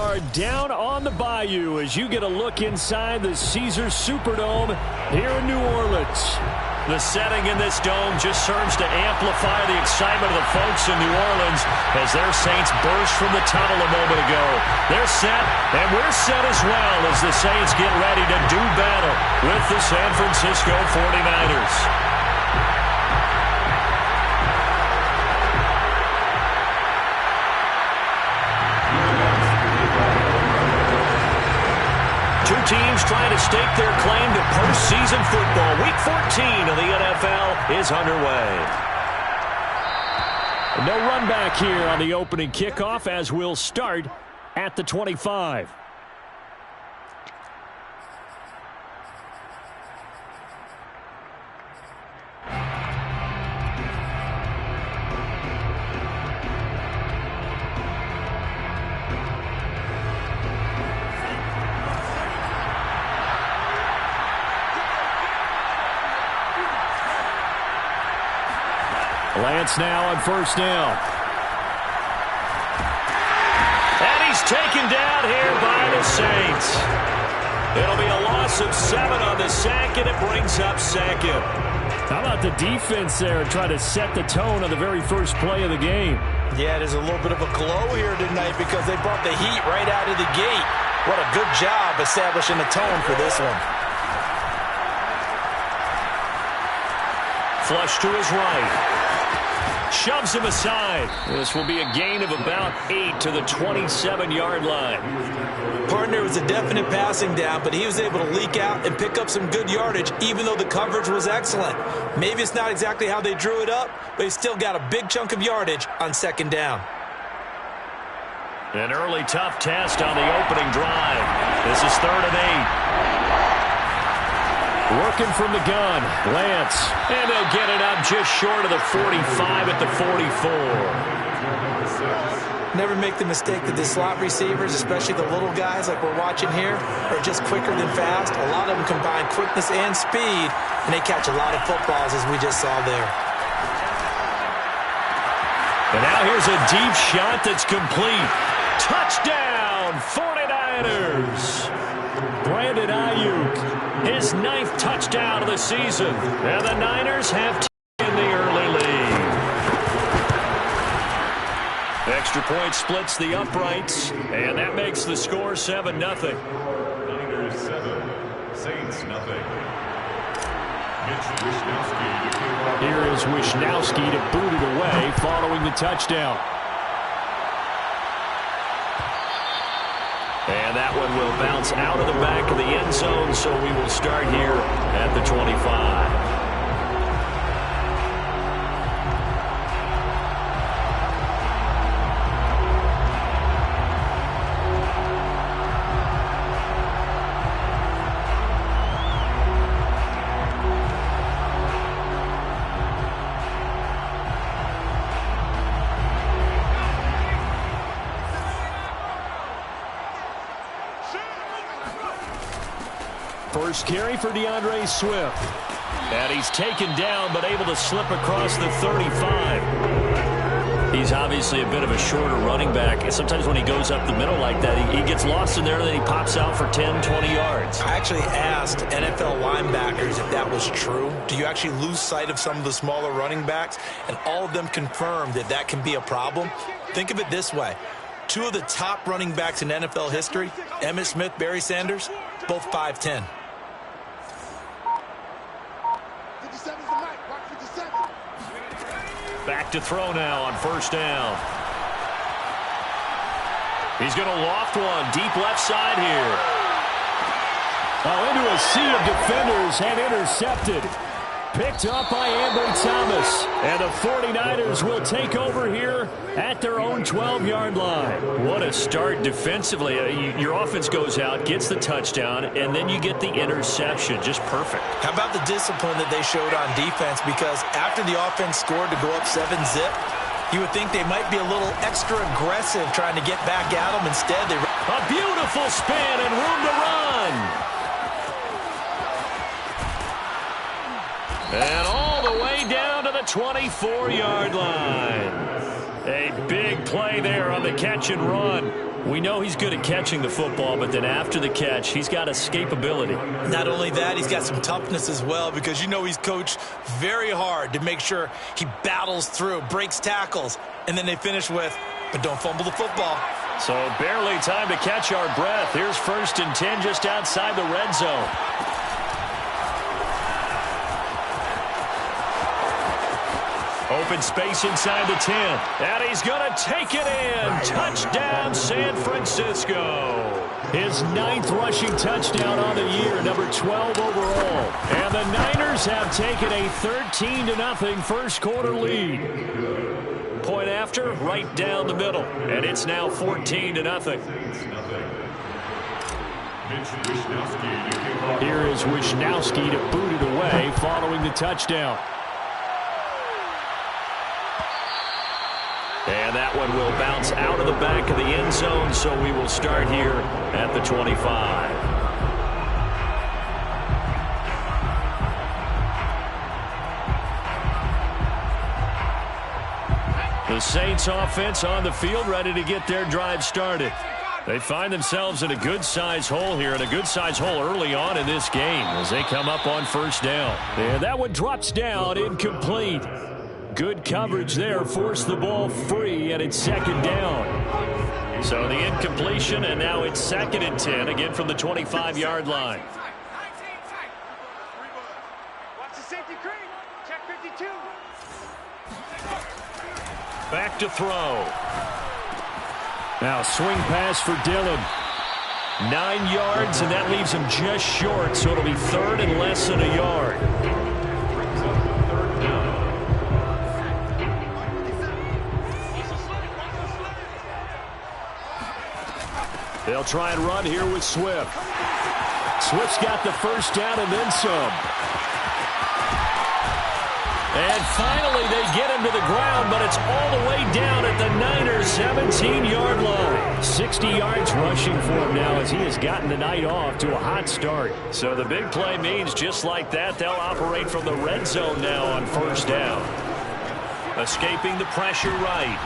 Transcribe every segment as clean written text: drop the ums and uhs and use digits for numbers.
are down on the bayou as you get a look inside the Caesars Superdome here in New Orleans. The setting in this dome just serves to amplify the excitement of the folks in New Orleans as their Saints burst from the tunnel a moment ago. They're set, and we're set as well as the Saints get ready to do battle with the San Francisco 49ers. Two teams trying to stake their claim to postseason football. Week 14 of the NFL is underway. No run back here on the opening kickoff as we'll start at the 25. Lance now on first down. And he's taken down here by the Saints. It'll be a loss of 7 on the sack, and it brings up second. How about the defense there trying to set the tone on the very first play of the game? Yeah, there's a little bit of a glow here tonight because they brought the heat right out of the gate. What a good job establishing the tone for this one. Flush to his right. Shoves him aside. This will be a gain of about 8 to the 27-yard line. Partner was a definite passing down, but he was able to leak out and pick up some good yardage, even though the coverage was excellent. Maybe it's not exactly how they drew it up, but he still got a big chunk of yardage on second down. An early tough test on the opening drive. This is 3rd and 8. Working from the gun, Lance. And they'll get it up just short of the 45 at the 44. Never make the mistake that the slot receivers, especially the little guys like we're watching here, are just quicker than fast. A lot of them combine quickness and speed, and they catch a lot of footballs, as we just saw there. And now here's a deep shot that's complete. Touchdown, 49ers. Brandon Ayuk. His 9th touchdown of the season. And the Niners have taken the early lead. Extra point splits the uprights, and that makes the score 7-0. Niners 7, Saints nothing. Here is Wishnowsky to boot it away following the touchdown. And that one will bounce out of the back of the end zone, so we will start here at the 25. First carry for DeAndre Swift. And he's taken down, but able to slip across the 35. He's obviously a bit of a shorter running back. And sometimes when he goes up the middle like that, he gets lost in there, and then he pops out for 10, 20 yards. I actually asked NFL linebackers if that was true. Do you actually lose sight of some of the smaller running backs? And all of them confirmed that that can be a problem. Think of it this way. 2 of the top running backs in NFL history, Emmitt Smith, Barry Sanders, both 5'10". Back to throw now on first down. He's going to loft one deep left side here. Oh, into a sea of defenders and intercepted. Picked up by Ambry Thomas. And the 49ers will take over here at their own 12-yard line. What a start defensively. Your offense goes out, gets the touchdown, and then you get the interception. Just perfect. How about the discipline that they showed on defense? Because after the offense scored to go up 7-zip, you would think they might be a little extra aggressive trying to get back at them. Instead, they... A beautiful spin and room to run. And all the way down to the 24-yard line. A big play there on the catch and run. We know he's good at catching the football, but then after the catch, he's got escapability. Not only that, he's got some toughness as well, because you know he's coached very hard to make sure he battles through, breaks tackles, and then they finish with, but don't fumble the football. So barely time to catch our breath. Here's 1st and 10 just outside the red zone. Open space inside the 10. And he's going to take it in. Touchdown, San Francisco. His 9th rushing touchdown on the year, number 12 overall. And the Niners have taken a 13-0 first quarter lead. Point after, right down the middle. And it's now 14-0. Here is Wishnowsky to boot it away following the touchdown. And that one will bounce out of the back of the end zone, so we will start here at the 25. The Saints offense on the field, ready to get their drive started. They find themselves in a good-size hole here, and a good-size hole early on in this game as they come up on 1st down. And that one drops down, incomplete. Good coverage there, forced the ball free, and it's 2nd down. So the incompletion, and now it's 2nd and 10, again from the 25-yard line. Watch the safety creep. Check 52. Back to throw. Now swing pass for Dillon. 9 yards, and that leaves him just short, so it'll be 3rd and less than a yard. They'll try and run here with Swift. Swift's got the 1st down and then some. And finally they get him to the ground, but it's all the way down at the Niners' 17-yard line. 60 yards rushing for him now as he has gotten the night off to a hot start. So the big play means just like that, they'll operate from the red zone now on 1st down. Escaping the pressure right.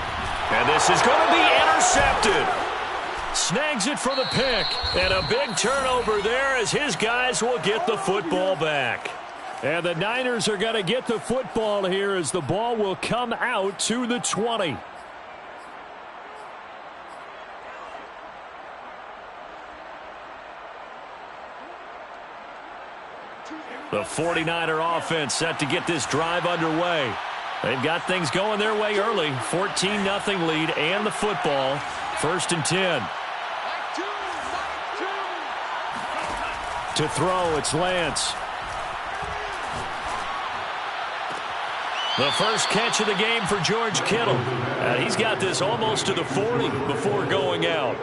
And this is going to be intercepted. Snags it for the pick. And a big turnover there as his guys will get the football back. And the Niners are going to get the football here as the ball will come out to the 20. The 49er offense set to get this drive underway. They've got things going their way early. 14-0 lead and the football. 1st and 10. To throw, it's Lance. The first catch of the game for George Kittle. He's got this almost to the 40 before going out.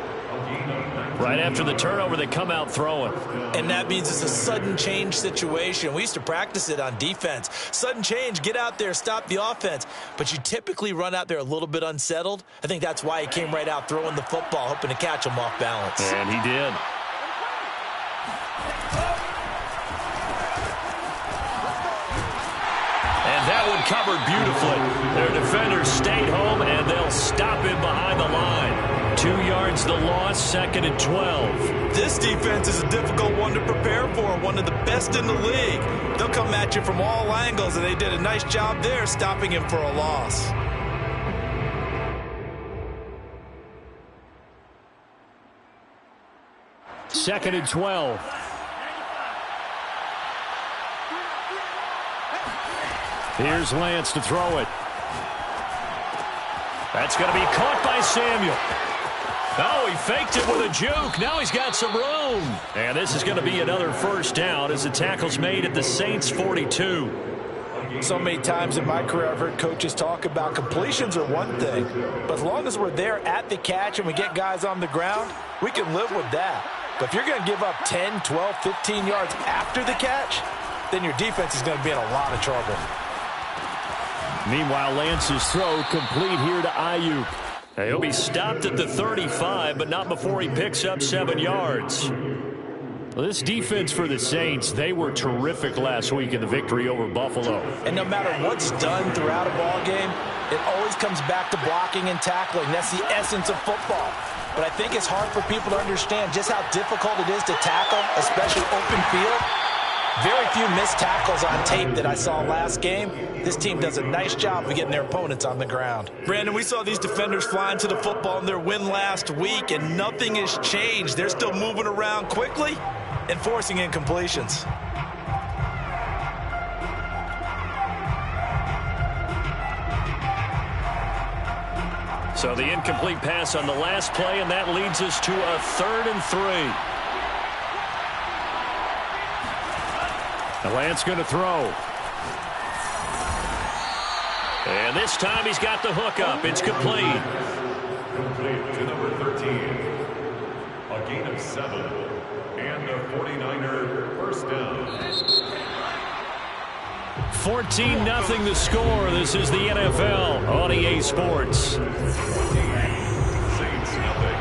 Right after the turnover, they come out throwing. And that means it's a sudden change situation. We used to practice it on defense. Sudden change, get out there, stop the offense. But you typically run out there a little bit unsettled. I think that's why he came right out throwing the football, hoping to catch him off balance. And he did. And that one covered beautifully. Their defenders stayed home, and they'll stop him behind the line. 2 yards the loss, 2nd and 12. This defense is a difficult one to prepare for, one of the best in the league. They'll come at you from all angles, and they did a nice job there stopping him for a loss. Second and 12. Here's Lance to throw it. That's going to be caught by Samuel. Oh, he faked it with a juke. Now he's got some room. And this is going to be another 1st down as the tackle's made at the Saints' 42. So many times in my career, I've heard coaches talk about completions are one thing, but as long as we're there at the catch and we get guys on the ground, we can live with that. But if you're going to give up 10, 12, 15 yards after the catch, then your defense is going to be in a lot of trouble. Meanwhile, Lance's throw complete here to Ayuk. He'll be stopped at the 35, but not before he picks up 7 yards. Well, this defense for the Saints, they were terrific last week in the victory over Buffalo. And no matter what's done throughout a ball game, it always comes back to blocking and tackling. That's the essence of football. but I think it's hard for people to understand just how difficult it is to tackle, especially open field. Very few missed tackles on tape that I saw last game. This team does a nice job of getting their opponents on the ground. Brandon, we saw these defenders flying to the football in their win last week, and nothing has changed. They're still moving around quickly and forcing incompletions. So the incomplete pass on the last play, and that leads us to a 3rd and 3. Lance going to throw. And this time he's got the hook up. It's complete. Complete to number 13. A gain of 7. And a 49er first down. 14-0 the score. This is the NFL on EA Sports. Saints nothing.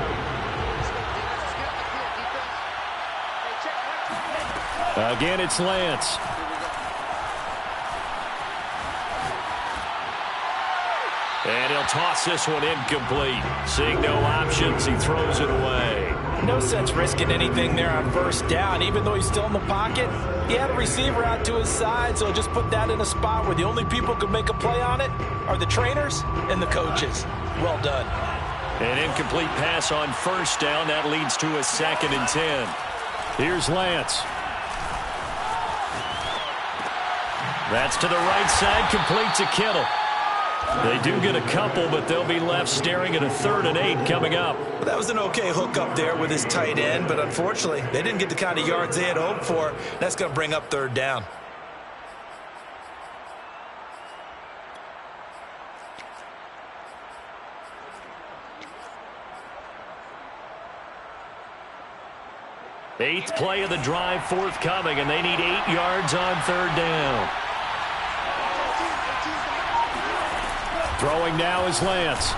Again, it's Lance. And he'll toss this one incomplete. Seeing no options, he throws it away. No sense risking anything there on first down. Even though he's still in the pocket, he had a receiver out to his side, so just put that in a spot where the only people who can make a play on it are the trainers and the coaches. Well done. An incomplete pass on first down. That leads to a 2nd and 10. Here's Lance. That's to the right side, complete to Kittle. They do get a couple, but they'll be left staring at a 3rd and 8 coming up. Well, that was an okay hook up there with his tight end, but unfortunately, they didn't get the kind of yards they had hoped for. That's going to bring up 3rd down. Eighth play of the drive forthcoming, and they need 8 yards on 3rd down. Throwing now is Lance.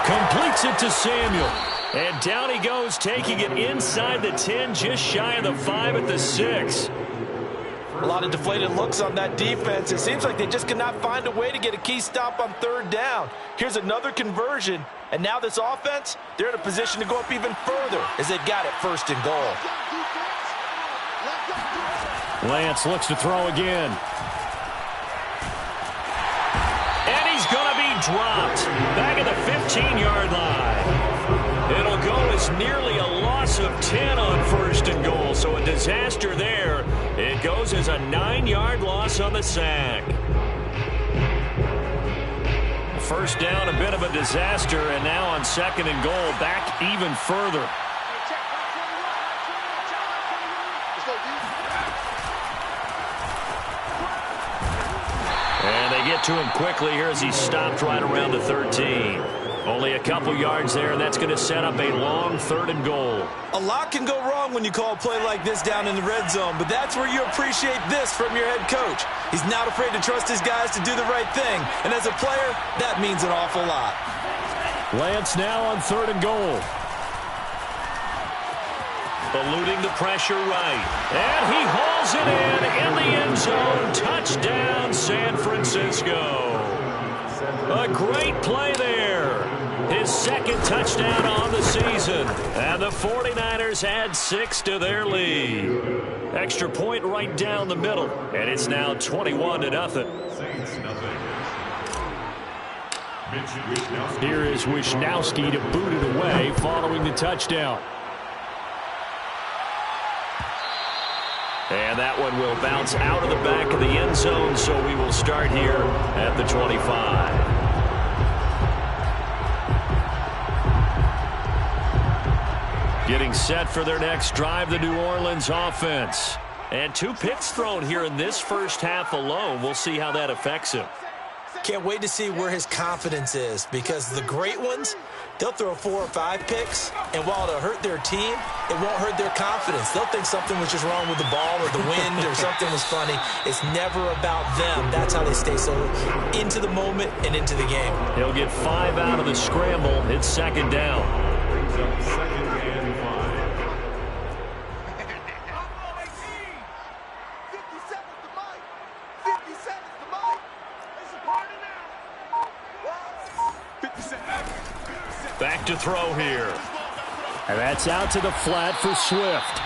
Completes it to Samuel. And down he goes, taking it inside the 10, just shy of the 5 at the 6. A lot of deflated looks on that defense. It seems like they just cannot find a way to get a key stop on 3rd down. Here's another conversion, and now this offense, they're in a position to go up even further as they've got it 1st and goal. Lance looks to throw again. And he's going to be dropped back at the 15-yard line. It'll go as nearly a loss of 10 on 1st and goal, so a disaster there. It goes as a 9-yard loss on the sack. First down, a bit of a disaster, and now on 2nd and goal, back even further. And they get to him quickly here as he stopped right around the 13. Only a couple yards there, and that's going to set up a long 3rd and goal. A lot can go wrong when you call a play like this down in the red zone, but that's where you appreciate this from your head coach. He's not afraid to trust his guys to do the right thing, and as a player, that means an awful lot. Lance now on 3rd and goal. Eluding the pressure right. And he hauls it in the end zone. Touchdown, San Francisco. A great play there. His 2nd touchdown on the season. And the 49ers add 6 to their lead. Extra point right down the middle. And it's now 21-0. Saints nothing. Here is Wisnowski to boot it away following the touchdown. And that one will bounce out of the back of the end zone, so we will start here at the 25. Getting set for their next drive, the New Orleans offense. And 2 picks thrown here in this first half alone. We'll see how that affects him. Can't wait to see where his confidence is, because the great ones, they'll throw 4 or 5 picks, and while it'll hurt their team, it won't hurt their confidence. They'll think something was just wrong with the ball or the wind or something was funny. It's never about them. That's how they stay so into the moment and into the game. He'll get 5 out of the scramble. It's 2nd down. Brings up 2nd and 5. Back to throw here. And that's out to the flat for Swift.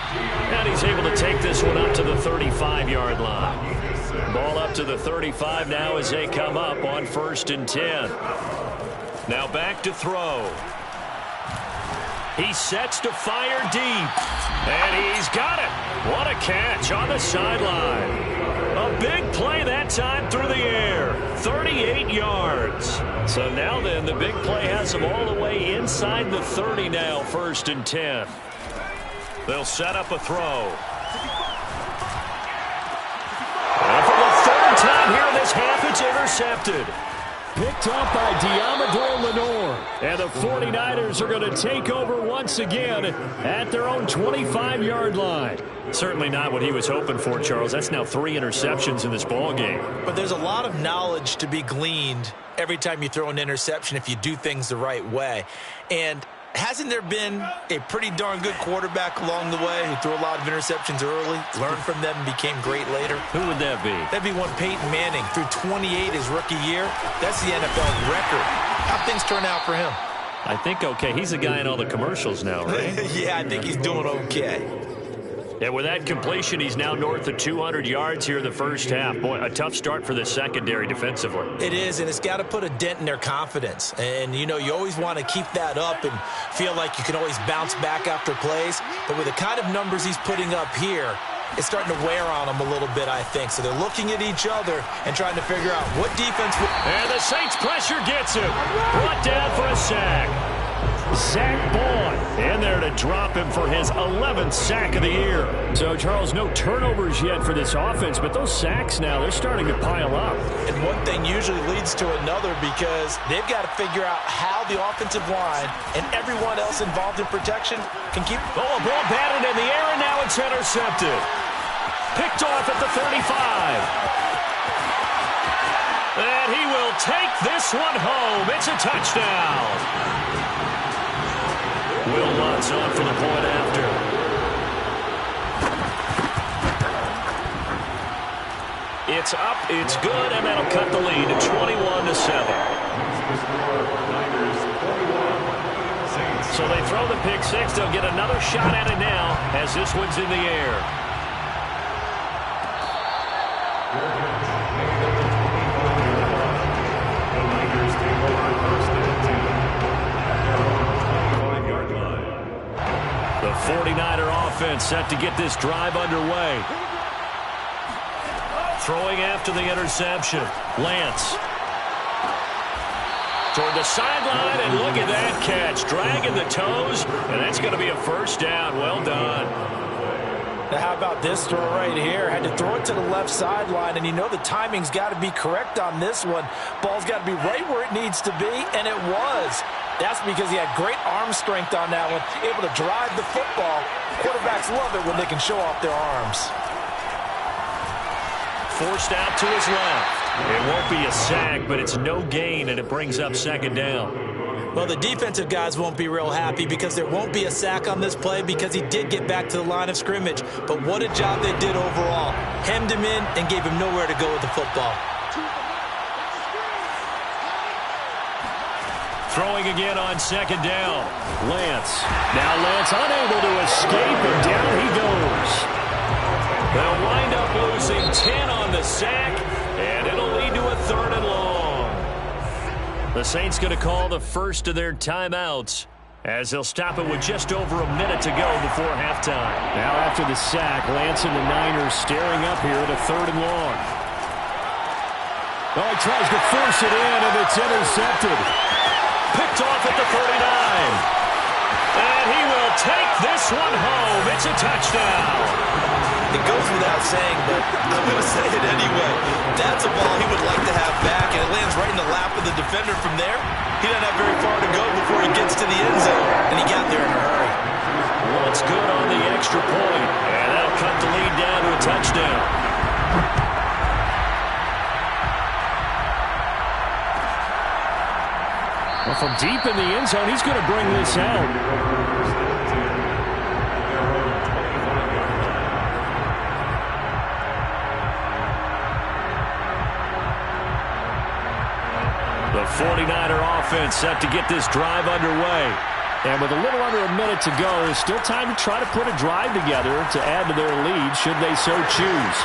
And he's able to take this one up to the 35-yard line. Ball up to the 35 now as they come up on 1st and 10. Now back to throw. He sets to fire deep. And he's got it. What a catch on the sideline. A big play that time through the air. 38 yards. So now then, the big play has them all the way inside the 30 now, 1st and 10. They'll set up a throw. And for the 3rd time here in this half, it's intercepted. Picked up by Diamador Lenore. And the 49ers are going to take over once again at their own 25-yard line. Certainly not what he was hoping for, Charles. That's now 3 interceptions in this ball game. But there's a lot of knowledge to be gleaned every time you throw an interception if you do things the right way. And hasn't there been a pretty darn good quarterback along the way who threw a lot of interceptions early, learned from them, and became great later? Who would that be? That'd be one Peyton Manning. Threw 28 his rookie year. That's the NFL record. How'd things turn out for him? I think okay. He's the guy in all the commercials now, right? Yeah, I think he's doing okay. And with that completion, he's now north of 200 yards here in the first half. Boy, a tough start for the secondary defensively. It is, and it's got to put a dent in their confidence. And, you know, you always want to keep that up and feel like you can always bounce back after plays. But with the kind of numbers he's putting up here, it's starting to wear on them a little bit, I think. So they're looking at each other and trying to figure out what defense will... And the Saints pressure gets him. Brought down for a sack. Zach Bond in there to drop him for his 11th sack of the year. So, Charles, no turnovers yet for this offense, but those sacks now, they're starting to pile up. And one thing usually leads to another because they've got to figure out how the offensive line and everyone else involved in protection can keep... Oh, a ball batted in the air, and now it's intercepted. Picked off at the 35. And he will take this one home. It's a touchdown. Will Lutz on for the point after. It's up, it's good, and that'll cut the lead to 21-7. So they throw the pick six. They'll get another shot at it now as this one's in the air. The 49er offense set to get this drive underway. Throwing after the interception. Lance. Toward the sideline, and look at that catch. Dragging the toes, and that's going to be a first down. Well done. Now how about this throw right here? Had to throw it to the left sideline, and you know the timing's got to be correct on this one. Ball's got to be right where it needs to be, and it was. That's because he had great arm strength on that one, able to drive the football. Quarterbacks love it when they can show off their arms. Forced out to his left. It won't be a sack, but it's no gain, and it brings up 2nd down. Well, the defensive guys won't be real happy because there won't be a sack on this play because he did get back to the line of scrimmage. But what a job they did overall. Hemmed him in and gave him nowhere to go with the football. Throwing again on 2nd down. Lance. Now Lance unable to escape, and down he goes. They'll wind up losing 10 on the sack, and it'll lead to a 3rd and long. The Saints going to call the first of their timeouts as they'll stop it with just over a minute to go before halftime. Now after the sack, Lance and the Niners staring up here at a 3rd and long. Oh, he tries to force it in, and it's intercepted. Picked off at the 39. And he will take this one home. It's a touchdown. It goes without saying, but I'm going to say it anyway. That's a ball he would like to have back, and it lands right in the lap of the defender from there. He doesn't have very far to go before he gets to the end zone, and he got there in a hurry. Well, it's good on the extra point, and that'll cut the lead down to a touchdown. Well, from deep in the end zone, he's going to bring this out. The 49er offense set to get this drive underway. And with a little under a minute to go, still time to try to put a drive together to add to their lead should they so choose.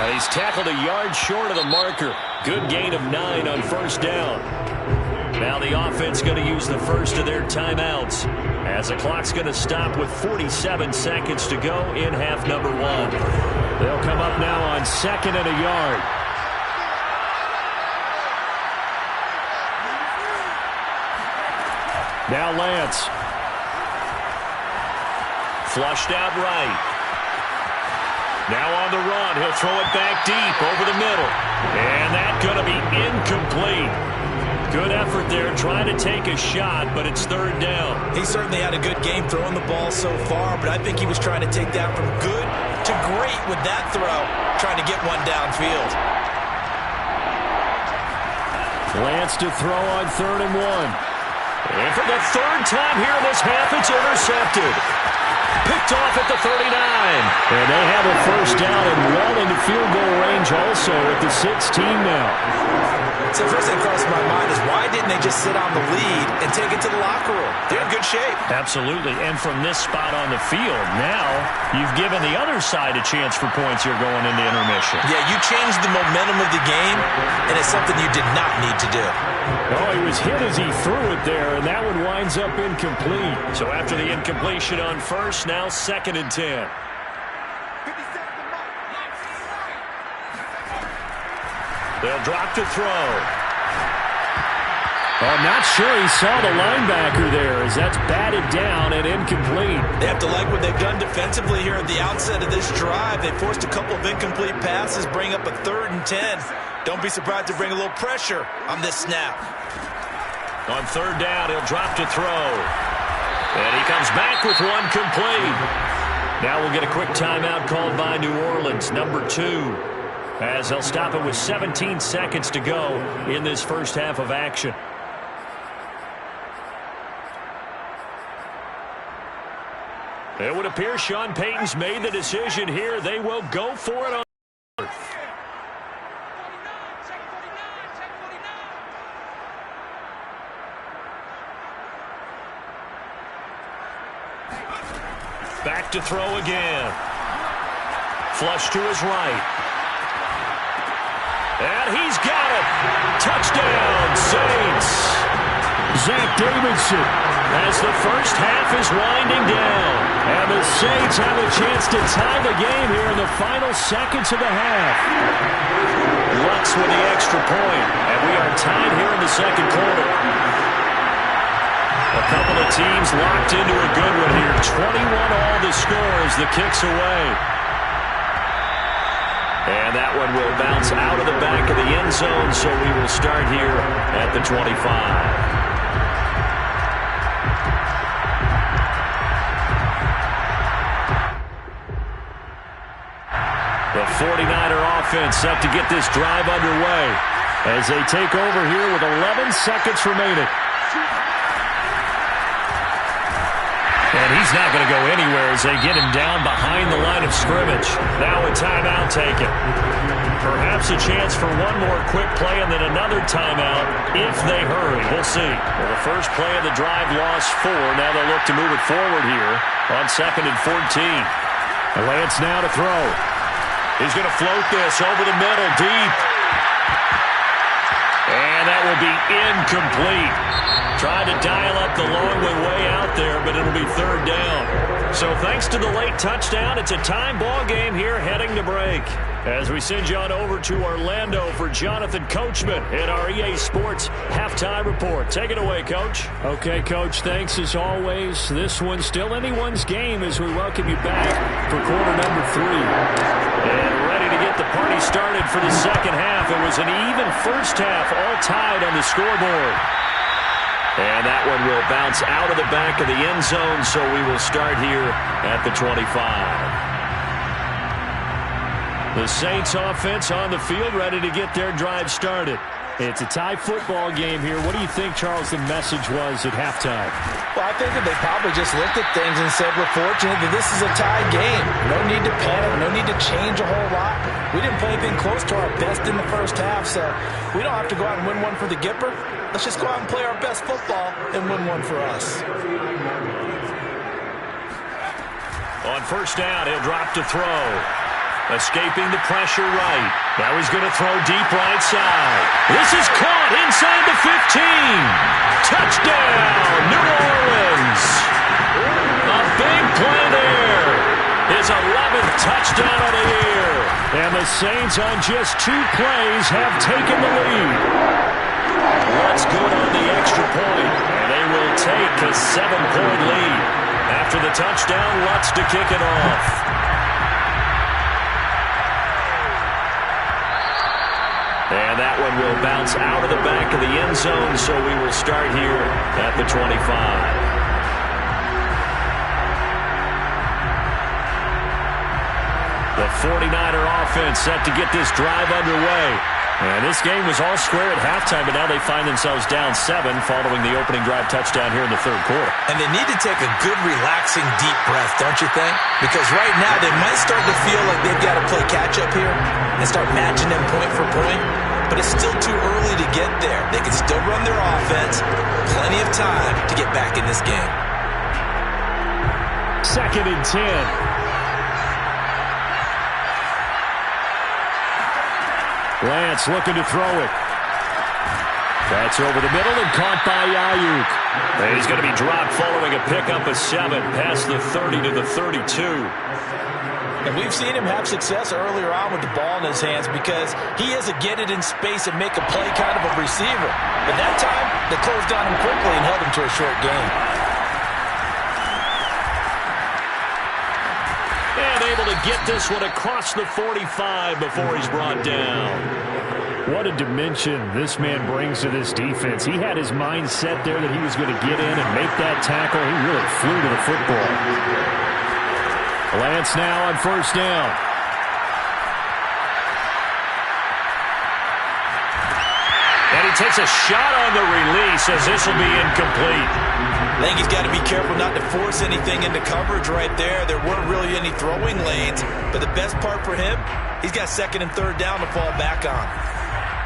And he's tackled a yard short of the marker. Good gain of 9 on first down. Now the offense going to use the first of their timeouts as the clock's going to stop with 47 seconds to go in half number 1. They'll come up now on 2nd and a yard. Now Lance. Flushed out right. Now on the run. He'll throw it back deep over the middle. And that's going to be incomplete. Good effort there trying to take a shot, but it's 3rd down. He certainly had a good game throwing the ball so far, but I think he was trying to take that from good to great with that throw, trying to get one downfield. Lance to throw on 3rd and 1. And for the 3rd time here in this half, it's intercepted. Picked off at the 39. And they have a first down and well into field goal range also at the 16 now. So the first thing that crossed my mind is why didn't they just sit on the lead and take it to the locker room? They're in good shape. Absolutely. And from this spot on the field, now you've given the other side a chance for points here going into intermission. Yeah, you changed the momentum of the game, and it's something you did not need to do. Oh, he was hit as he threw it there, and that one winds up incomplete. So after the incompletion on first, now 2nd and 10. They'll drop to throw. I'm not sure he saw the linebacker there as that's batted down and incomplete. They have to like what they've done defensively here at the outset of this drive. They forced a couple of incomplete passes, bring up a 3rd and 10. Don't be surprised to bring a little pressure on this snap. On 3rd down, he'll drop to throw. And he comes back with one complete. Now we'll get a quick timeout called by New Orleans, number 2. As they'll stop it with 17 seconds to go in this first half of action. It would appear Sean Payton's made the decision here. They will go for it on fourth. Back to throw again. Flush to his right. And he's got it. Touchdown, Saints. Zach Davidson. As the first half is winding down. And the Saints have a chance to tie the game here in the final seconds of the half. Lux with the extra point. And we are tied here in the second quarter. A couple of teams locked into a good one here. 21-all the score as the kick's away. And that one will bounce out of the back of the end zone, so we will start here at the 25. The 49er offense set to get this drive underway as they take over here with 11 seconds remaining. And he's not going to go anywhere as they get him down behind the line of scrimmage. Now a timeout taken. Perhaps a chance for one more quick play and then another timeout if they hurry. We'll see. Well, the first play of the drive lost 4. Now they'll look to move it forward here on 2nd and 14. Lance now to throw. He's going to float this over the middle deep. And that will be incomplete. Tried to dial up the long way out there, but it'll be 3rd down. So thanks to the late touchdown, it's a time ball game here heading to break. As we send you on over to Orlando for Jonathan Coachman in our EA Sports Halftime Report. Take it away, Coach. Okay, Coach, thanks as always. This one's still anyone's game as we welcome you back for quarter number 3. And ready to get the party started for the second half. It was an even first half, all tied on the scoreboard. And that one will bounce out of the back of the end zone, so we will start here at the 25. The Saints offense on the field, ready to get their drive started. It's a tie football game here. What do you think, Charles, the message was at halftime? Well, I think that they probably just looked at things and said, we're fortunate that this is a tie game. No need to panic, no need to change a whole lot. We didn't play anything close to our best in the first half, so we don't have to go out and win one for the Gipper. Let's just go out and play our best football and win one for us. On first down, he'll drop to throw. Escaping the pressure right. Now he's going to throw deep right side. This is caught inside the 15. Touchdown, New Orleans. A big play there. His 11th touchdown of the year. And the Saints on just 2 plays have taken the lead. What's good on the extra point? And they will take a 7-point lead. After the touchdown, Lutz to kick it off. And that one will bounce out of the back of the end zone, so we will start here at the 25. The 49er offense set to get this drive underway. And this game was all square at halftime, but now they find themselves down 7 following the opening drive touchdown here in the third quarter. And they need to take a good, relaxing, deep breath, don't you think? Because right now they might start to feel like they've got to play catch-up here and start matching them point for point. But it's still too early to get there. They can still run their offense. Plenty of time to get back in this game. 2nd and 10. Lance looking to throw it. That's over the middle and caught by Ayuk. And he's going to be dropped following a pickup of 7 past the 30 to the 32. And we've seen him have success earlier on with the ball in his hands because he is a get it in space and make a play kind of a receiver. But that time, they closed on him quickly and held him to a short gain. And able to get this one across the 45 before he's brought down. What a dimension this man brings to this defense. He had his mind set there that he was going to get in and make that tackle. He really flew to the football. Lance now on first down. And he takes a shot on the release as this will be incomplete. I think he's got to be careful not to force anything into coverage right there. There weren't really any throwing lanes, but the best part for him, he's got 2nd and 3rd down to fall back on.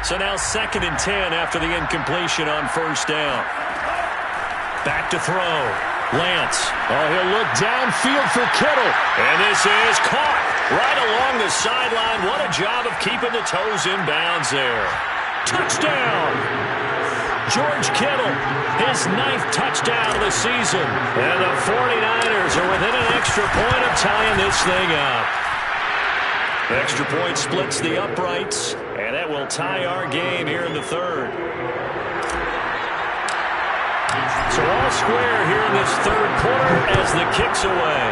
So now 2nd and 10 after the incompletion on first down. Back to throw. Lance. Oh, he'll look downfield for Kittle. And this is caught right along the sideline. What a job of keeping the toes in bounds there. Touchdown! George Kittle, his 9th touchdown of the season. And the 49ers are within an extra point of tying this thing up. The extra point splits the uprights, and that will tie our game here in the third. So all square here in this third quarter as the kick's away.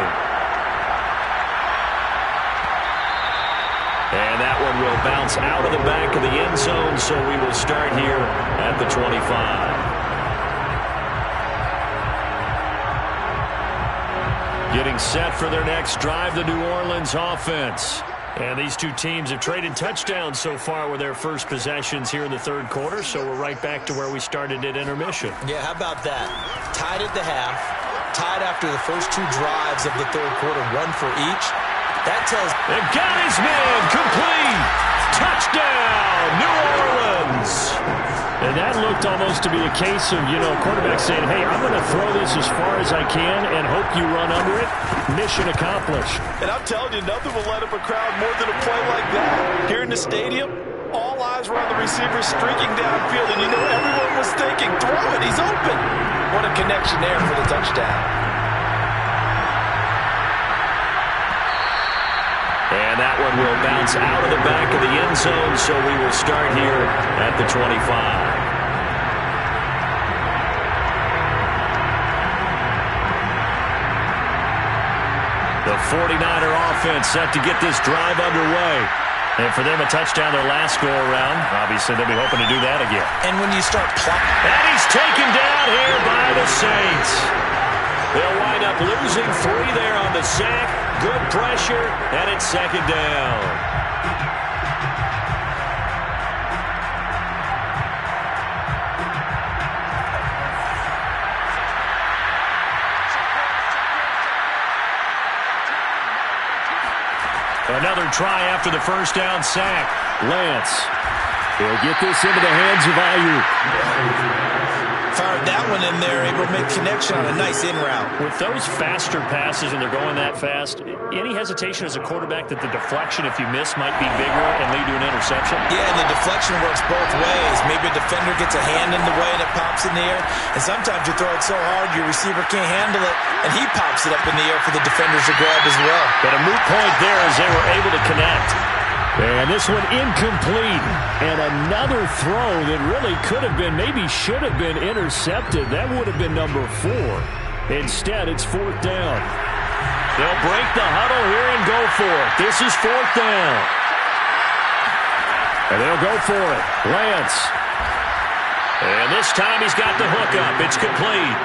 And that one will bounce out of the back of the end zone, so we will start here at the 25. Getting set for their next drive, the New Orleans offense. And these two teams have traded touchdowns so far with their first possessions here in the third quarter, so we're right back to where we started at intermission. Yeah, how about that? Tied at the half, tied after the first 2 drives of the third quarter, 1 for each. That tells... They got his man, complete! Touchdown, New Orleans! And that looked almost to be a case of, quarterback saying, hey, I'm going to throw this as far as I can and hope you run under it. Mission accomplished. And I'm telling you, nothing will let up a crowd more than a play like that. Here in the stadium, all eyes were on the receiver streaking downfield, and everyone was thinking, throw it, he's open. What a connection there for the touchdown. And that one will bounce out of the back of the end zone, so we will start here at the 25. The 49er offense set to get this drive underway. And for them, a touchdown their last go-around. Obviously, they'll be hoping to do that again. And when you start... And he's taken down here by the Saints. They'll wind up losing 3 there on the sack. Good pressure, and it's 2nd down. Another try after the first down sack. Lance. He'll get this into the hands of Ayuk. Fired that one in there, able to make connection on a nice in route. With those faster passes and they're going that fast, any hesitation as a quarterback that the deflection, if you miss, might be bigger and lead to an interception? Yeah, and the deflection works both ways. Maybe a defender gets a hand in the way and it pops in the air. And sometimes you throw it so hard your receiver can't handle it, and he pops it up in the air for the defenders to grab as well. But a moot point there as they were able to connect. And this one incomplete. And another throw that really could have been, maybe should have been intercepted. That would have been number 4. Instead, it's 4th down. They'll break the huddle here and go for it. This is 4th down. And they'll go for it. Lance. And this time he's got the hook up. It's complete.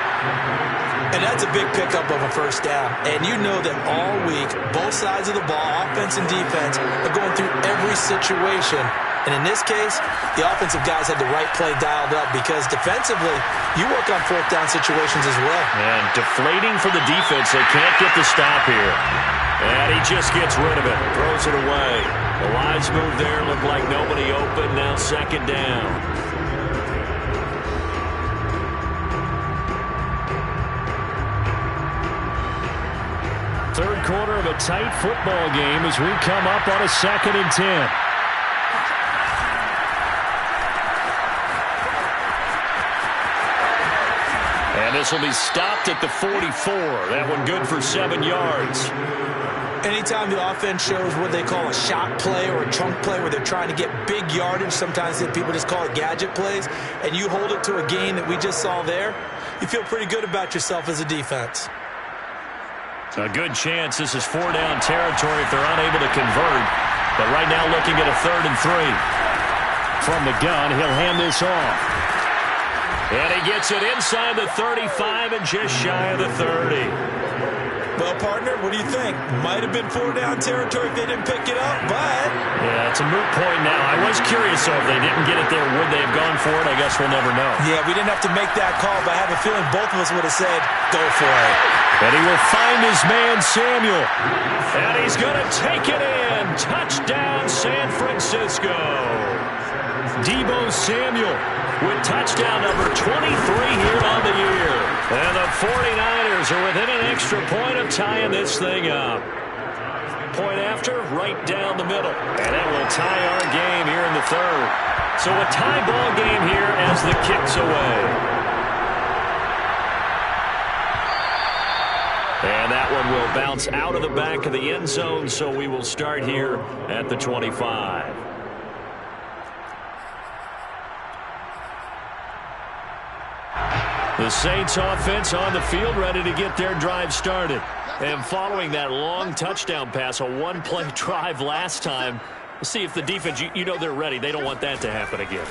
And that's a big pickup of a first down. And you know that all week, both sides of the ball, offense and defense, are going through every situation. And in this case, the offensive guys had the right play dialed up because defensively, you work on 4th down situations as well. And deflating for the defense. They can't get the stop here. And he just gets rid of it. Throws it away. The lines move there. Look like nobody open. Now 2nd down. Third quarter of a tight football game as we come up on a 2nd and 10. And this will be stopped at the 44. That one good for 7 yards. Anytime the offense shows what they call a shot play or a chunk play where they're trying to get big yardage, sometimes people just call it gadget plays, and you hold it to a gain that we just saw there, you feel pretty good about yourself as a defense. A good chance this is 4-down territory if they're unable to convert. But right now looking at a 3rd and 3. From the gun, he'll hand this off. And he gets it inside the 35 and just shy of the 30. Well, partner, what do you think? Might have been 4-down territory if they didn't pick it up, but... Yeah, it's a moot point now. I was curious, so if they didn't get it there, would they have gone for it? I guess we'll never know. Yeah, we didn't have to make that call, but I have a feeling both of us would have said, go for it. And he will find his man, Samuel. And he's going to take it in. Touchdown, San Francisco. Deebo Samuel with touchdown number 23 here on the year. And the 49ers are within an extra point of tying this thing up. Point after, right down the middle. And that will tie our game here in the 3rd. So a tie ball game here as the kick's away. And that one will bounce out of the back of the end zone, so we will start here at the 25. The Saints offense on the field ready to get their drive started. And following that long touchdown pass, a one-play drive last time, see if the defense, you know they're ready. They don't want that to happen again.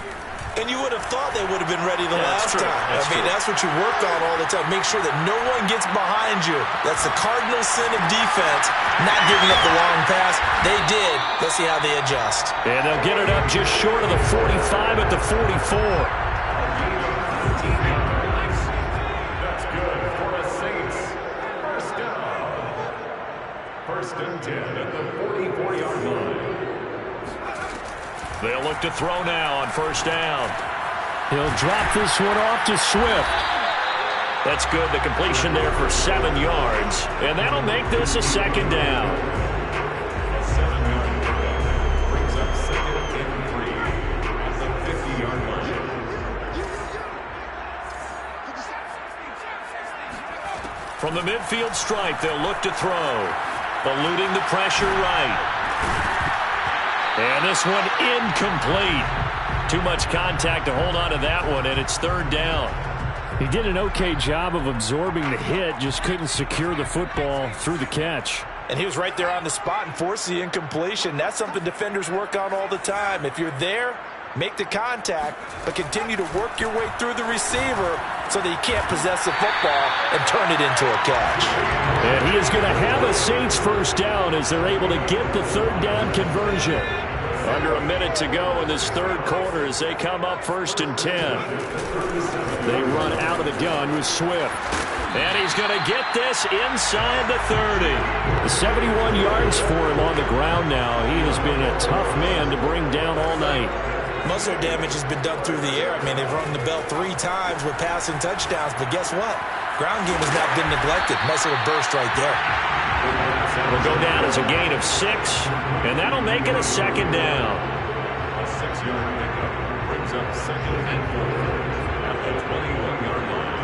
And you would have thought they would have been ready the last time. That's what you work on all the time. Make sure that no one gets behind you. That's the cardinal sin of defense, not giving up the long pass. They did. Let's see how they adjust. And they'll get it up just short of the 45 at the 44. That's good for the Saints. First down. 1st and 10 at the 44-yard line. They'll look to throw now on 1st down. He'll drop this one off to Swift. That's good. The completion there for 7 yards. And that'll make this a 2nd down. A 7-yard pickup brings up 2nd and 3 at the 50-yard line. From the midfield stripe, they'll look to throw. Eluding the pressure right. And this one incomplete. Too much contact to hold on to that one, and it's 3rd down. He did an okay job of absorbing the hit, just couldn't secure the football through the catch. And he was right there on the spot and forced the incompletion. That's something defenders work on all the time. If you're there, make the contact, but continue to work your way through the receiver so that he can't possess the football and turn it into a catch. And he is going to have a Saints 1st down as they're able to get the 3rd down conversion. Under a minute to go in this 3rd quarter as they come up 1st and 10. They run out of the gun with Swift. And he's going to get this inside the 30. 71 yards for him on the ground now. He has been a tough man to bring down all night. Most of their damage has been done through the air. I mean, they've rung the bell 3 times with passing touchdowns, but guess what? Ground game has not been neglected. Nice little burst right there. Will go down as a gain of 6, and that'll make it a second down. A 6-yard pickup brings up second and 4 at the 21-yard line.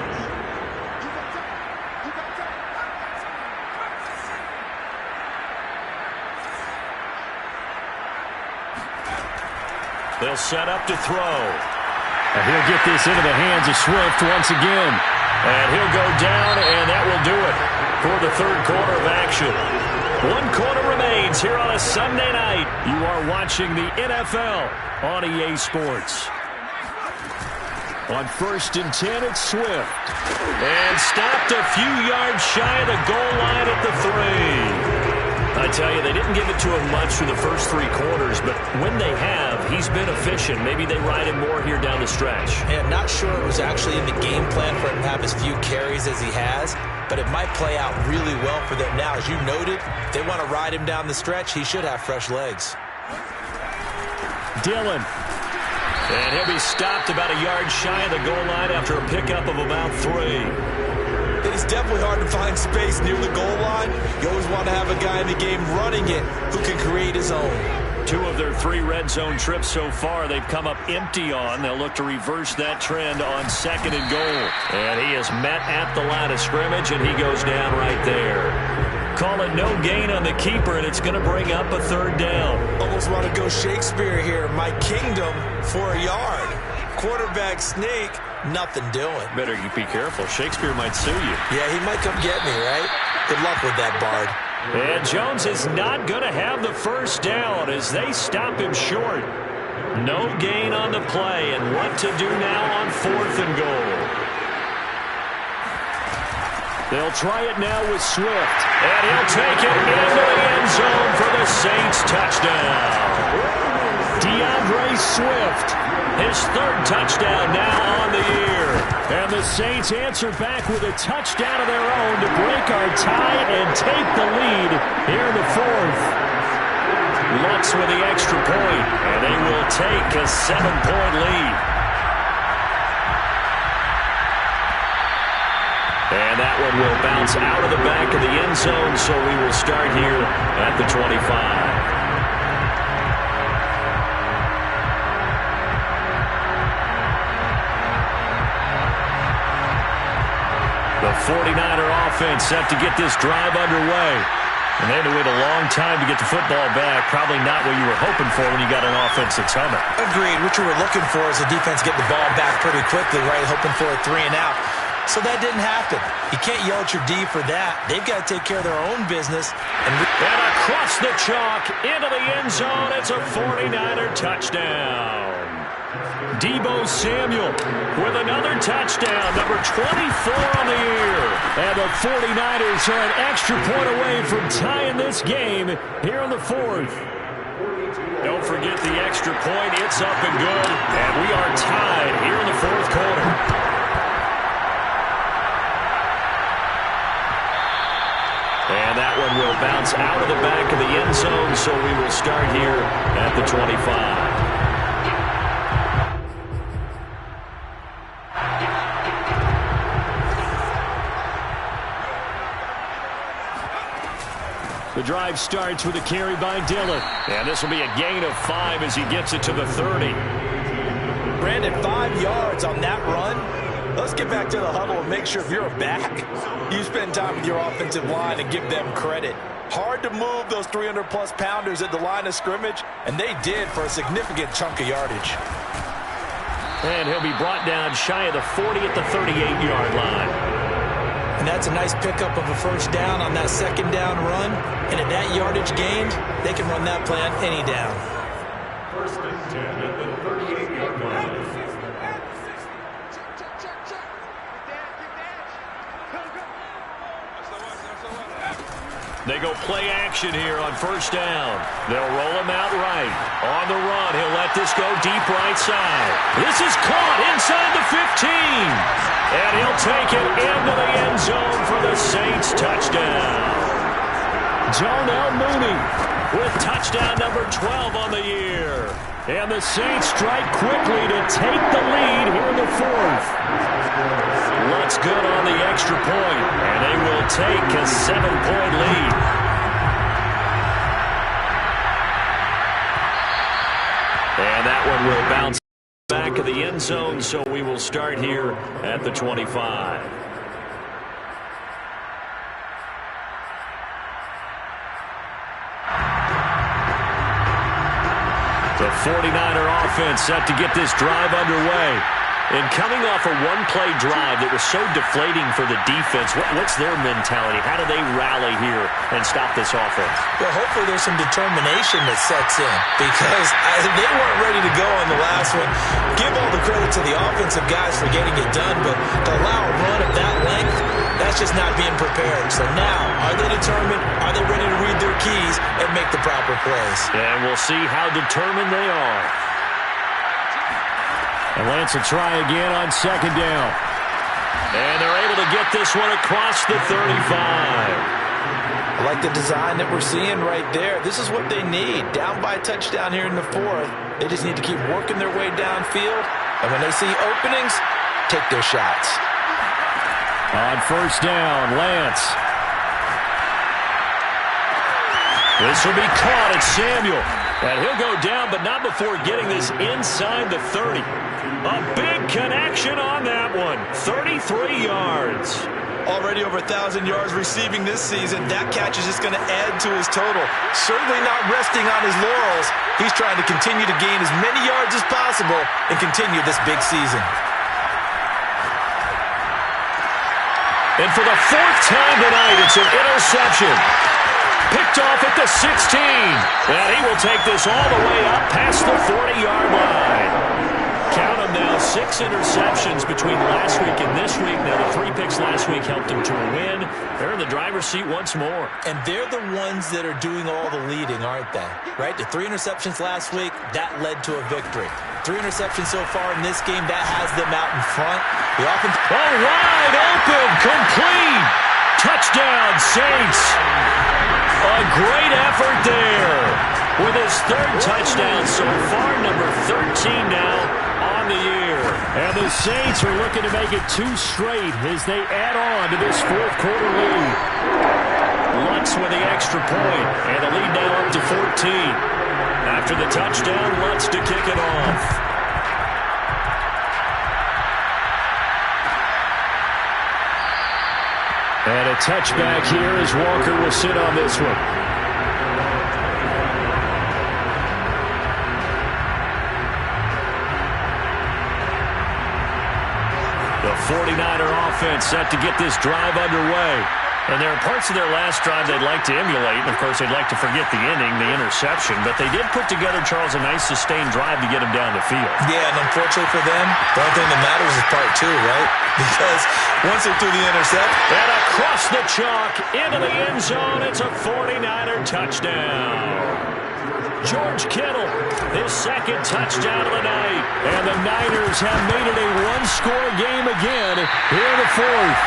They'll set up to throw. And he'll get this into the hands of Swift once again. And he'll go down, and that will do it for the third quarter of action. 1 quarter remains here on a Sunday night. You are watching the NFL on EA Sports. On 1st and 10, it's Swift. And stopped a few yards shy of the goal line at the 3. I tell you, they didn't give it to him much through the first 3 quarters, but when they have, he's been efficient. Maybe they ride him more here down the stretch. Yeah, not sure it was actually in the game plan for him to have as few carries as he has, but it might play out really well for them now. As you noted, if they want to ride him down the stretch, he should have fresh legs. Dillon. And he'll be stopped about a yard shy of the goal line after a pickup of about 3. It's definitely hard to find space near the goal line. You always want to have a guy in the game running it who can create his own. 2 of their 3 red zone trips so far they've come up empty on. They'll look to reverse that trend on 2nd and goal. And he is met at the line of scrimmage, and he goes down right there. Call it no gain on the keeper, and it's going to bring up a 3rd down. Almost want to go Shakespeare here. My kingdom for a yard. Quarterback sneak. Nothing doing. Better be careful. Shakespeare might sue you. Yeah, he might come get me, right? Good luck with that, Bard. And Jones is not going to have the first down as they stop him short. No gain on the play, and what to do now on 4th and goal. They'll try it now with Swift. And he'll take it into the end zone for the Saints touchdown. DeAndre Swift. His 3rd touchdown now on the year. And the Saints answer back with a touchdown of their own to break our tie and take the lead here in the 4th. Lutz with the extra point, and they will take a 7-point lead. And that one will bounce out of the back of the end zone, so we will start here at the 25. The 49er offense set to get this drive underway. And they had to wait a long time to get the football back. Probably not what you were hoping for when you got an offense that's humming. Agreed. What you were looking for is the defense getting the ball back pretty quickly, right? Hoping for a 3 and out. So that didn't happen. You can't yell at your D for that. They've got to take care of their own business. And across the chalk into the end zone, it's a 49er touchdown. Deebo Samuel with another touchdown, number 24 on the year. And the 49ers are an extra point away from tying this game here in the 4th. Don't forget the extra point. It's up and good. And we are tied here in the 4th quarter. And that one will bounce out of the back of the end zone, so we will start here at the 25. The drive starts with a carry by Dillon. And this will be a gain of 5 as he gets it to the 30. Brandon, 5 yards on that run. Let's get back to the huddle and make sure if you're back, you spend time with your offensive line and give them credit. Hard to move those 300-plus pounders at the line of scrimmage, and they did for a significant chunk of yardage. And he'll be brought down shy of the 40 at the 38-yard line. And that's a nice pickup of a 1st down on that 2nd down run. And at that yardage gained, they can run that play on any down. 1st and 10 at the 38-yard line. They go play action here on first down. They'll roll him out right. On the run, he'll let this go deep right side. This is caught inside the 15. And he'll take it into the end zone for the Saints touchdown. Darnell Mooney with touchdown number 12 on the year. And the Saints strike quickly to take the lead here in the fourth. Lutz good on the extra point, and they will take a 7-point lead. And that one will bounce back of the end zone, so we will start here at the 25. The 49er offense set to get this drive underway. And coming off a one-play drive that was so deflating for the defense, what's their mentality? How do they rally here and stop this offense? Well, hopefully there's some determination that sets in because they weren't ready to go on the last one. Give all the credit to the offensive guys for getting it done, but to allow a run of that length, that's just not being prepared. So now, are they determined? Are they ready to read their keys and make the proper plays? And we'll see how determined they are. And Lance will try again on second down. And they're able to get this one across the 35. I like the design that we're seeing right there. This is what they need. Down by a touchdown here in the fourth. They just need to keep working their way downfield. And when they see openings, take their shots. On first down, Lance. This will be caught at Samuel. And he'll go down, but not before getting this inside the 30. A big connection on that one. 33 yards. Already over 1,000 yards receiving this season. That catch is just going to add to his total. Certainly not resting on his laurels. He's trying to continue to gain as many yards as possible and continue this big season. And for the fourth time tonight, it's an interception. Picked off at the 16. And he will take this all the way up past the 40-yard line. Count them now, 6 interceptions between last week and this week. Now, the 3 picks last week helped him to a win. They're in the driver's seat once more. And they're the ones that are doing all the leading, aren't they? Right? The 3 interceptions last week, that led to a victory. 3 interceptions so far in this game, that has them out in front. The offense... Oh, wide open, complete. Touchdown, Saints. A great effort there. With his 3rd touchdown so far, number 13 now on the year. And the Saints are looking to make it 2 straight as they add on to this fourth quarter lead. Lutz with the extra point, and the lead now up to 14. After the touchdown, Lutz to kick it off. And a touchback here as Walker will sit on this one. The 49er offense set to get this drive underway. And there are parts of their last drive they'd like to emulate. And, of course, they'd like to forget the inning, the interception. But they did put together, Charles, a nice sustained drive to get him down the field. Yeah, and unfortunately for them, the only thing that matters is part 2, right? Because once they threw the intercept. And across the chalk into the end zone, it's a 49er touchdown. George Kittle, his 2nd touchdown of the night. And the Niners have made it a one-score game again here in the fourth.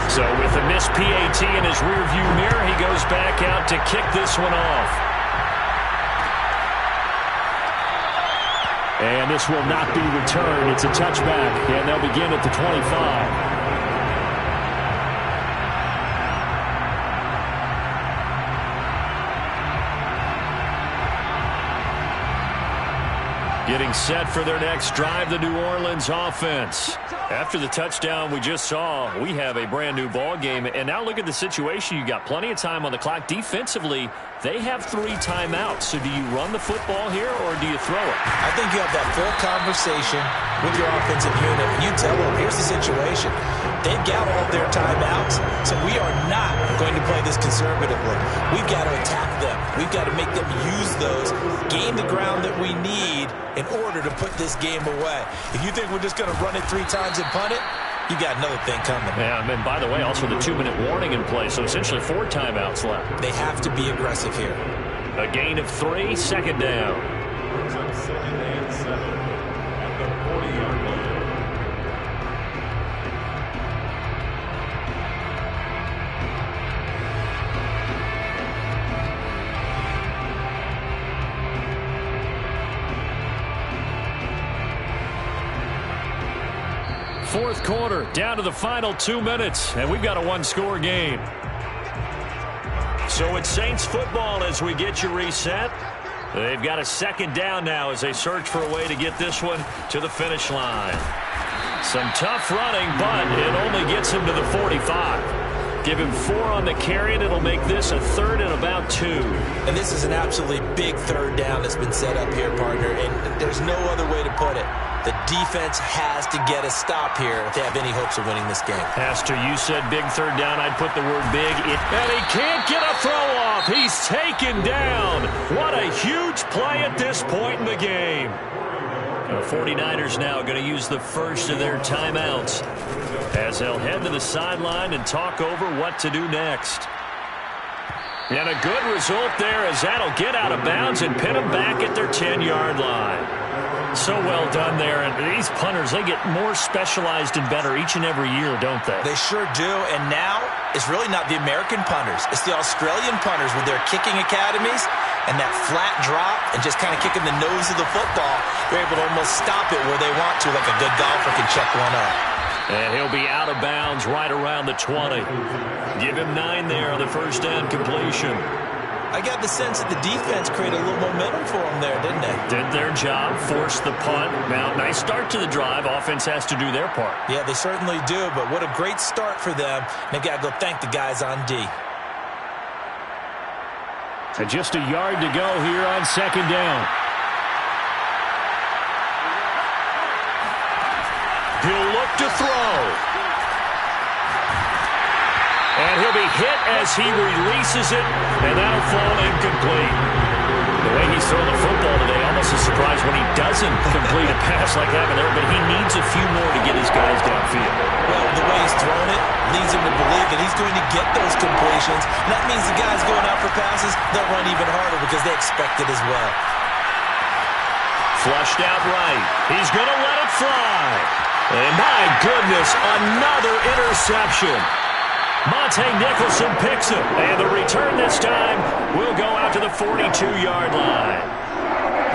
So with a missed PAT in his rearview mirror, he goes back out to kick this one off. And this will not be returned. It's a touchback, and they'll begin at the 25. Getting set for their next drive, the New Orleans offense. After the touchdown we just saw, we have a brand new ball game. And now look at the situation. You got plenty of time on the clock. Defensively, they have 3 timeouts. So do you run the football here or do you throw it? I think you have that full conversation with your offensive unit. And you tell them, here's the situation. They've got all their timeouts, so we are not going to play this conservatively. We've got to attack them. We've got to make them use those, gain the ground that we need, in order to put this game away. If you think we're just going to run it 3 times and punt it, you got another thing coming. Yeah, and by the way, also the 2-minute warning in place, so essentially 4 timeouts left. They have to be aggressive here. A gain of 3, second down. Brings up 2nd and 7 at the 40-yard line. Fourth quarter, down to the final 2 minutes, and we've got a 1-score game. So it's Saints football as we get you reset. They've got a second down now as they search for a way to get this one to the finish line. Some tough running, but it only gets him to the 45. Give him 4 on the carry, and it'll make this a 3rd and about 2. And this is an absolutely big 3rd down that's been set up here, partner, and there's no other way to put it. The defense has to get a stop here if they have any hopes of winning this game. Pastor, you said big 3rd down. I'd put the word big. And he can't get a throw off. He's taken down. What a huge play at this point in the game. The 49ers now going to use the first of their timeouts as they'll head to the sideline and talk over what to do next. And a good result there as that'll get out of bounds and pin them back at their 10-yard line. So well done there. And these punters, they get more specialized and better each and every year, don't they? They sure do. And now it's really not the American punters. It's the Australian punters with their kicking academies and that flat drop and just kind of kicking the nose of the football. They're able to almost stop it where they want to, like a good golfer can check one up. And he'll be out of bounds right around the 20. Give him 9 there on the first down completion. I got the sense that the defense created a little momentum for them there, didn't they? Did their job, forced the punt. Now, nice start to the drive. Offense has to do their part. Yeah, they certainly do, but what a great start for them. They've got to go thank the guys on D. And just a yard to go here on second down. He'll look to throw. And he'll be hit as he releases it, and that'll fall incomplete. The way he's throwing the football today, almost a surprise when he doesn't complete a pass like that there, but he needs a few more to get his guys downfield. Well, the way he's thrown it leads him to believe that he's going to get those completions. And that means the guys going out for passes, they'll run even harder because they expect it as well. Flushed out right. He's going to let it fly. And my goodness, another interception. Monte Nicholson picks him, and the return this time will go out to the 42-yard line.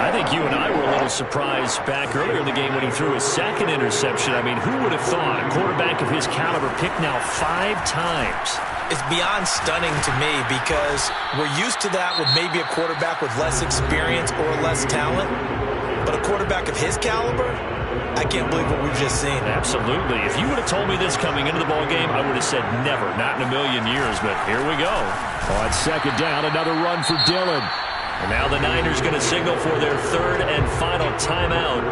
I think you and I were a little surprised back earlier in the game when he threw his second interception. I mean, who would have thought a quarterback of his caliber picked now 5 times? It's beyond stunning to me because we're used to that with maybe a quarterback with less experience or less talent. But a quarterback of his caliber, I can't believe what we've just seen. Absolutely. If you would have told me this coming into the ballgame, I would have said never, not in a million years, but here we go. On second down, another run for Dillon. And now the Niners going to signal for their 3rd and final timeout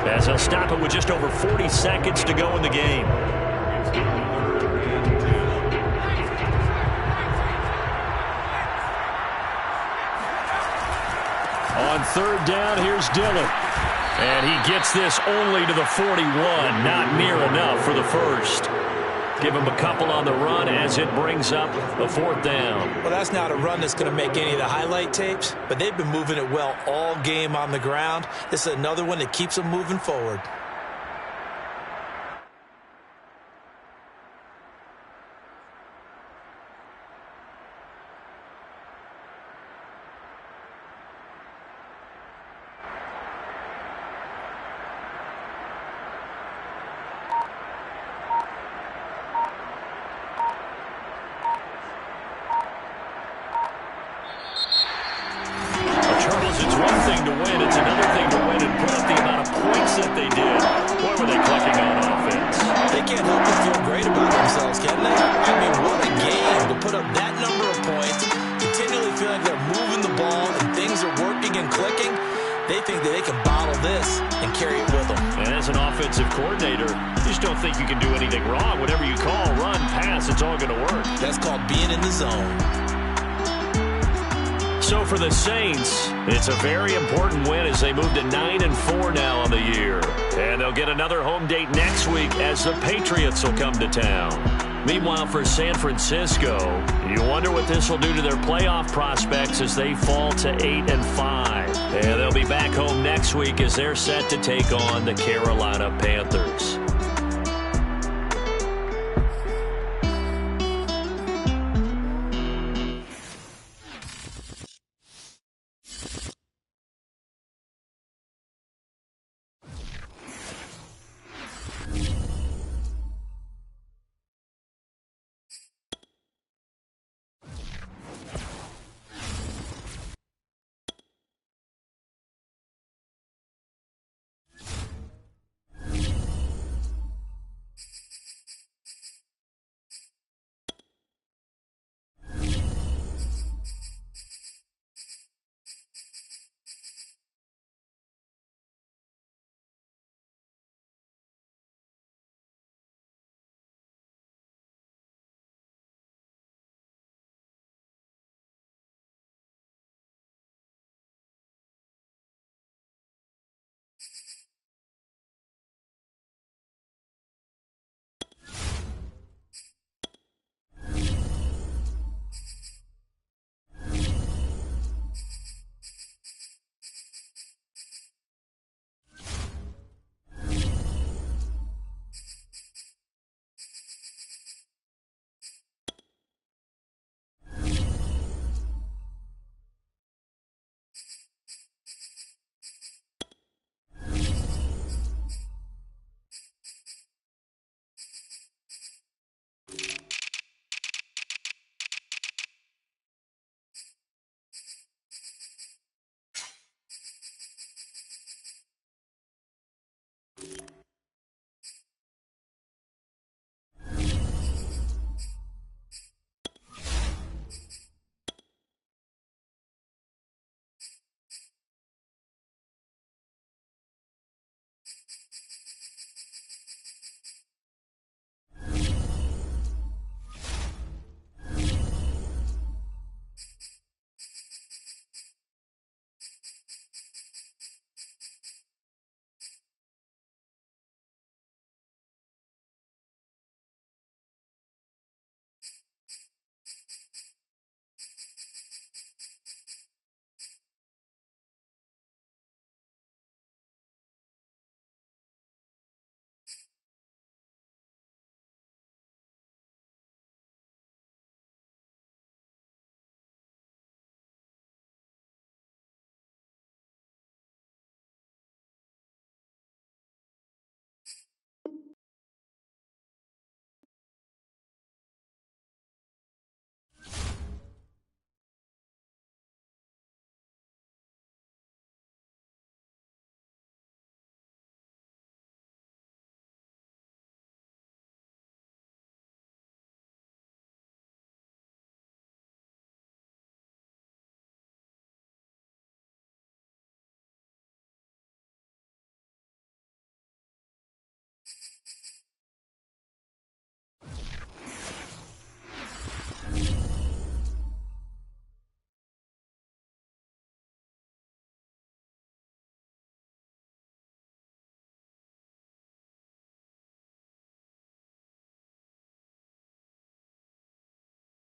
as they'll stop it with just over 40 seconds to go in the game. On 3rd down, here's Dillon. And he gets this only to the 41, not near enough for the first. Give him a couple on the run as it brings up the 4th down. Well, that's not a run that's going to make any of the highlight tapes, but they've been moving it well all game on the ground. This is another one that keeps them moving forward. So for the Saints, it's a very important win as they move to 9-4 now on the year. And they'll get another home date next week as the Patriots will come to town. Meanwhile, for San Francisco, you wonder what this will do to their playoff prospects as they fall to 8-5. And they'll be back home next week as they're set to take on the Carolina Panthers.